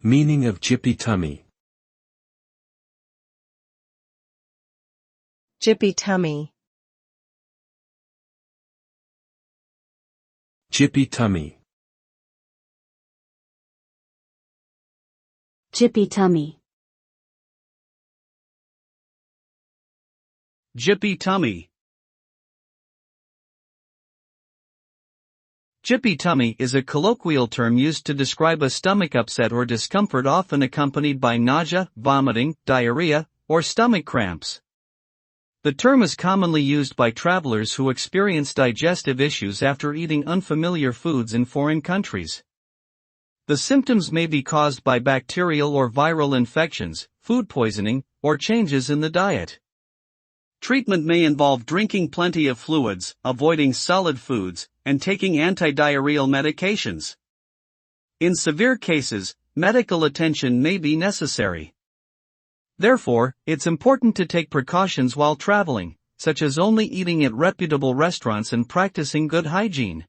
Meaning of gyppy tummy. Gyppy tummy. Gyppy tummy. Gyppy tummy. Gyppy tummy. Gyppy tummy is a colloquial term used to describe a stomach upset or discomfort often accompanied by nausea, vomiting, diarrhea, or stomach cramps. The term is commonly used by travelers who experience digestive issues after eating unfamiliar foods in foreign countries. The symptoms may be caused by bacterial or viral infections, food poisoning, or changes in the diet. Treatment may involve drinking plenty of fluids, avoiding solid foods, and taking anti-diarrheal medications. In severe cases, medical attention may be necessary. Therefore, it's important to take precautions while traveling, such as only eating at reputable restaurants and practicing good hygiene.